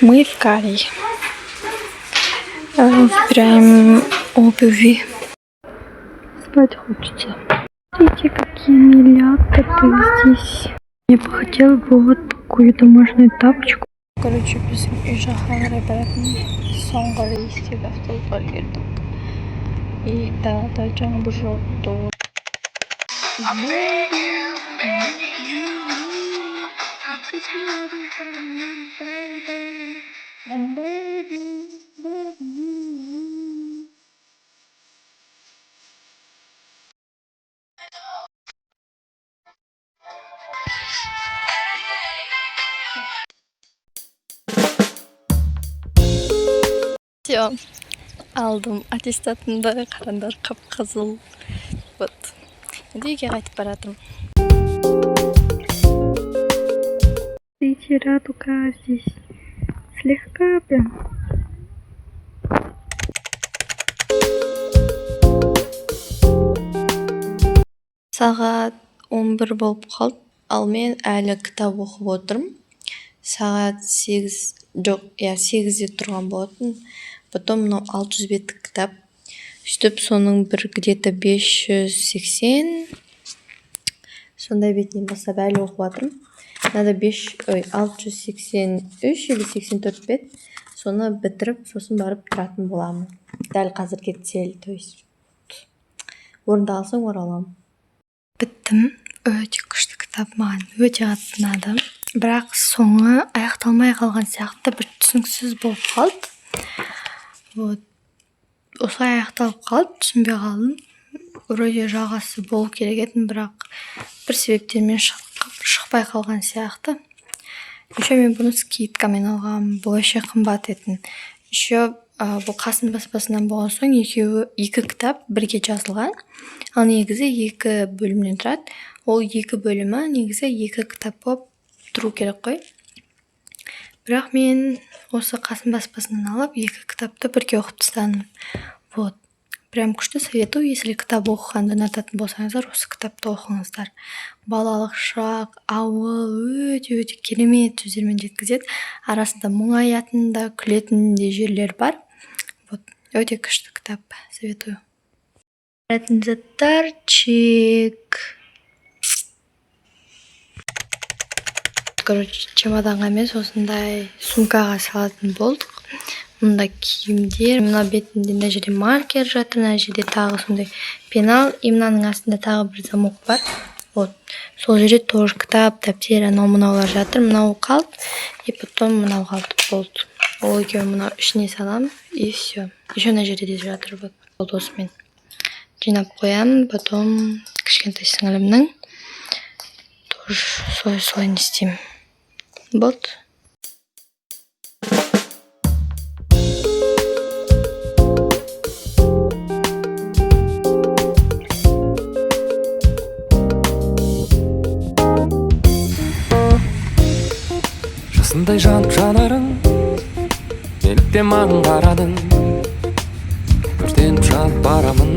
Мы в Кале. Выбираем обуви. Спать хочется. Смотрите, какие милятки здесь. Я бы хотела вот такую домашнюю тапочку. Короче, bizim үй жаққа баратын соңғы рейстегі автобусқа келдік. И да, жаңа бір жолды. Все, aldım. Аттестатымда қарандар қып-қызыл. Вот. Енді үйге қайтып баратым. Видите, радуга здесь слегка прям. Сағат 11 болып қалды. Ал мен әлі кітап оқып отырмын. Сағат 8, жоқ, 8-де тұрған болатын. Потом мынау 600 беттік кітап. Сөйтіп соның бір где-то 580 сондай бетінен бастап әлі оқып жатырмын. Надо 683 или 84 бет. Соны бітіріп, сосын барып тұратын боламын. Дәл қазірге цель, то есть орындалсаң ораламын. Біттім. Өте күшті кітап, маған өте қатты ұнады. Бірақ соңы аяқталмай қалған сияқты бір түсініксіз болып қалды. Вот. Осылай аяқталып қалды, түсінбей қалдым. Вроде жалғасы болу керек еді, бірақ бір себептермен шықпай қалған сияқты. Еще мен бұны скидкамен алғам, бұл өте қымбат етін. Еще бұл Қасым баспасынан болған соң екі кітап бірге жазылған. Ал негізі 2 бөлімнен тұрады. Ол 2 бөлімі негізі 2 кітап болып тұру керек қой. Бірақ мен осы Қасым баспасынан алып 2 кітапты бірге оқып тастадым. Вот. Прям күшті, советую, если кітап оқығанды ұнататын болсаңыздар, осы кітапты оқыңыздар. Балалық шақ, ауыл өте керемет сөздермен жеткізеді. Арасында мұңаятын да, күлетін де жерлер бар. Вот. Өте күшті кітап, советую. Баратын заттар чек. Короче, чемоданға емес, осындай сумкаға салатын болдық. Мұнда киімдер, мына бетінде мына жерде маркер жатыр, мына жерде тағы сондай пенал, и мынаның астында тағы бір замок бар. Вот. Сол жерде тоже кітап, дәптер, анау-мынаулар жатыр. Мынау қалды, и потом мынау қалды болды. Ол екеуін мынау ішіне салам, и все. Еще мына жерде де жатыр. Вот осымен жинап қоямын, потом кішкентай сіңілімнің тоже солай не істеймін. Вот. Жасындай жанып жанарың, неліктен маған қарадың, өртеніп жанып барамын.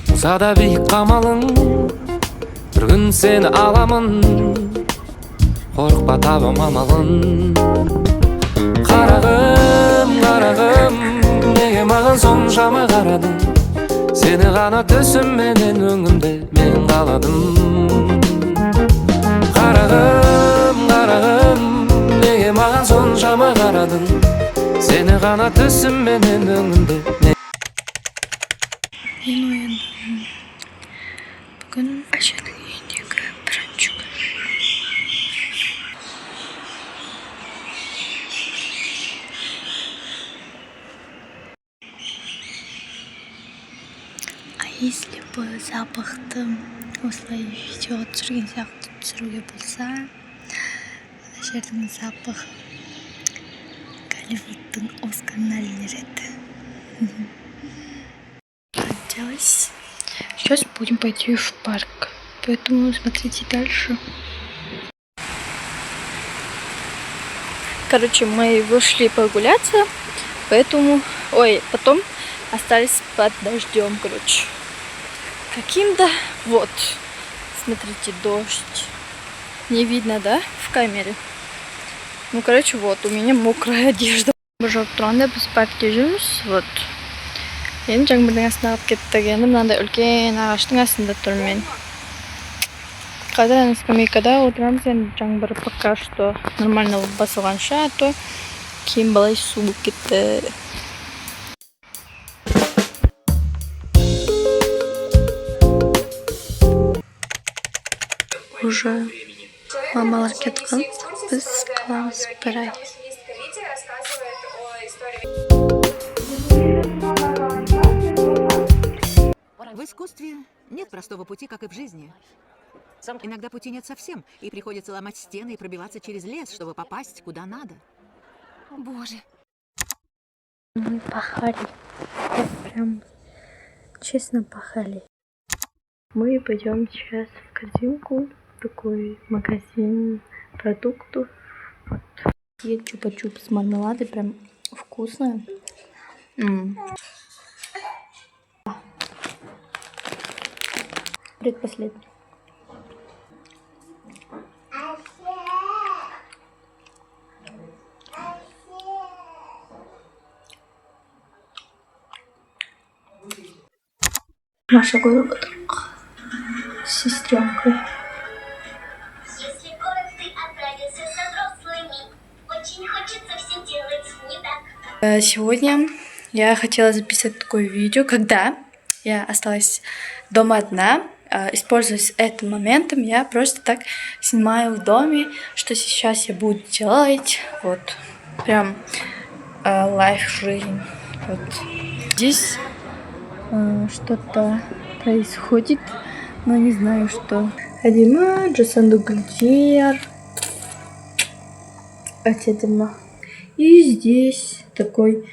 Болса да биік қамалың, бір күн сені аламын, қорықпа табам амалын. Қарағым, қарағым, неге маған соншама қарадың, сені ғана түсімменен өңімде мен қаладым. Қарағым, қарағым, неге маған соншама қарадың, сені ғана түсімменен өңімде мен ояндым. Бүгін әженің үйіндегі бірінші күн. А если бы запахты осылай видеоға түсірген сияқты түсіруге болса, ана жердің запах Голливудтың Оскарына ілінер еді. Сейчас будем пойти в парк, поэтому смотрите дальше. Короче, мы вышли прогуляться, поэтому, потом остались под дождем, короче. Каким-то, вот, смотрите, дождь. Не видно, да, в камере? Ну, короче, вот, у меня мокрая одежда. Божок тұрғанда біз паркке жүрміз, вот. Енді жаңбырдың астына алып кеттік. Енді мынандай үлкен ағаштың астында тұрмын мен. Қазір ана скамейкада отырамыз, енді жаңбыр пока что нормально басылғанша, а то кейін балай су болып кетті. Уже мамалар кеткен, біз қаламыз бір ай. В искусстве нет простого пути, как и в жизни. Иногда пути нет совсем, и приходится ломать стены и пробиваться через лес, чтобы попасть куда надо. Боже. Пахали. Прям честно пахали. Мы пойдем сейчас в корзинку, такой магазин продуктов. Вот. И чупа-чуп с мармеладой, прям вкусная. Предпоследний. Маша Горбаток с сестренкой. Если в город ты отправился со взрослыми, очень хочется все делать не так. Сегодня я хотела записать такое видео, когда я осталась дома одна. Используясь этим моментом, я просто так снимаю в доме, что сейчас я буду делать. Вот, прям лайф жизнь. Вот. Здесь что-то происходит, но не знаю что. Адима, Джасанду Гульдер. И здесь такой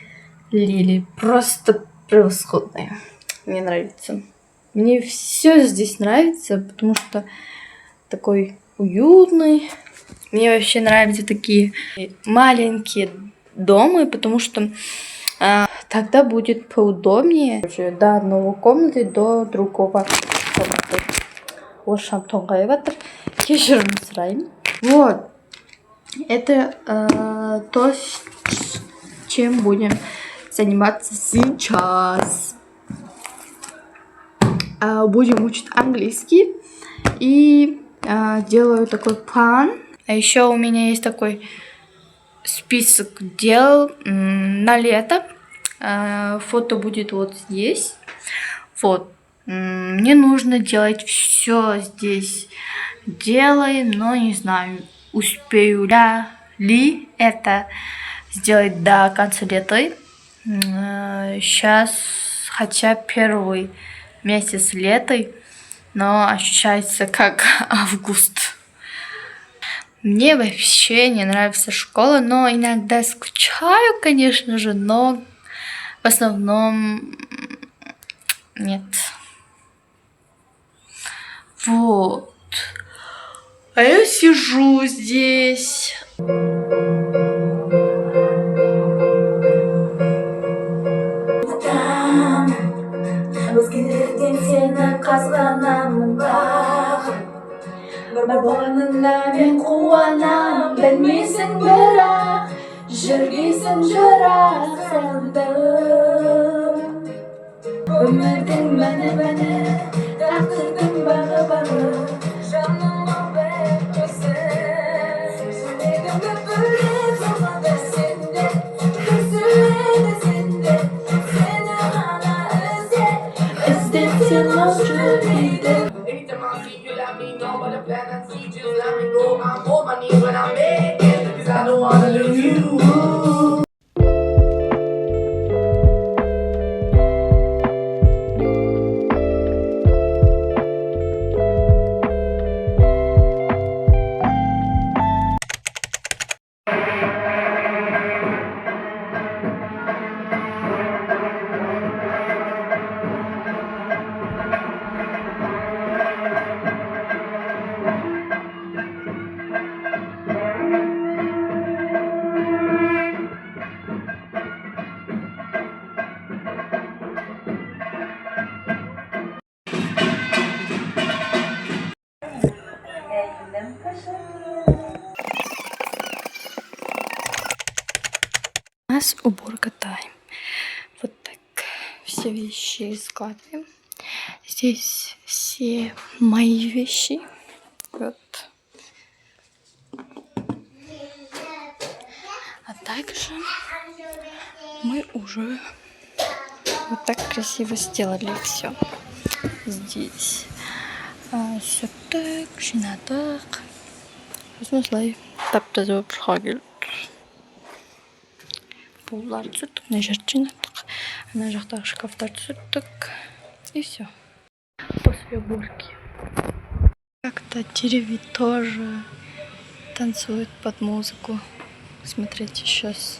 лилий. Просто превосходная. Мне нравится. Мне все здесь нравится, потому что такой уютный. Мне вообще нравятся такие маленькие дома, потому что тогда будет поудобнее. До одного комнаты, до другого комнаты. Вот шамтонга эватр. Кешірім сұрайын. Вот. Это то, чем будем заниматься сейчас. Будем учить английский. И делаю такой план. А еще у меня есть такой список дел на лето. Фото будет вот здесь. Вот. Мне нужно делать все здесь. Делаем, но не знаю, успею ли это сделать до конца лета. Сейчас хотя первый месяц лета, но ощущается как август. Мне вообще не нравится школа, но иногда скучаю, конечно же, но в основном нет. Вот. А я сижу здесь. Болғаныңа мен қуанам, білмейсің бірақ, жүргейсің жырақ сағындым. Өмірдің мәні, тағдырдың бағы, жаныма бәркесін. Жүрегімді бөліп соғады сенде, күзіледі сенде, сені ғана іздеп сен ол жүргейді. Anytime I see you, let me know what the plan and see. Just let me go. I'm on my knees when I'm begging, 'cause I don't wanna lose you. нас уборка тайм. Вот так все вещи складываем. Здесь все мои вещи. Вот. А также мы уже вот так красиво сделали все. Здесь все так, жинадық. Осылай тап-таза болып шыға келді. Полдарды сүрттік, мына жерді жинадық. Ана жақтағы шкафтарды сүрттік. И все. После уборки. Как-то деревья тоже танцуют под музыку. Смотрите сейчас.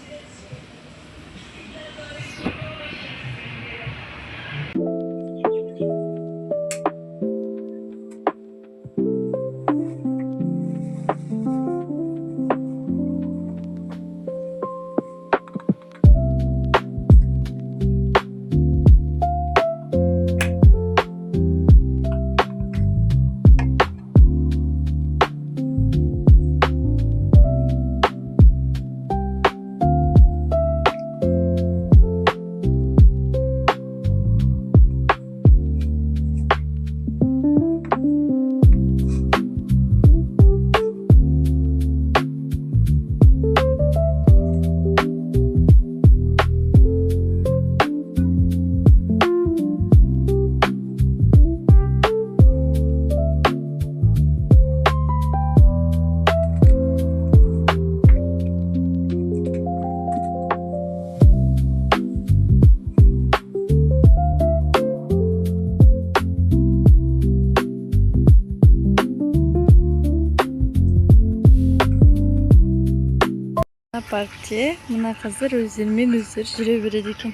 Партия мына қазір өздерімен өздері жүре береді екен.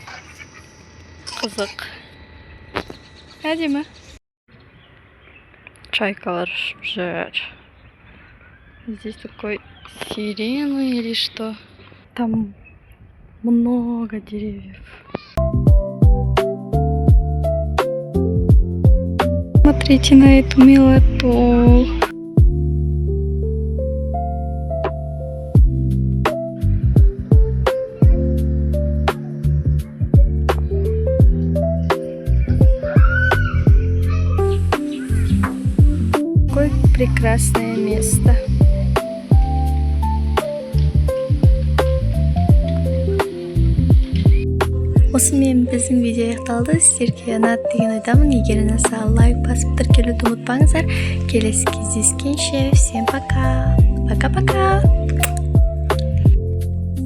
Қызық. Әдемі. Чайкалар жүр. Здесь такой сирена или что. Там много деревьев. Смотрите на эту милоту. Какое прекрасное место. Осымен біздің видео аяқталды. Сіздерге ұнады деген ойдамын. Егер ұнаса лайк басып тіркелуді ұмытпаңыздар. Келесі кездескенше всем пока. Пока-пока.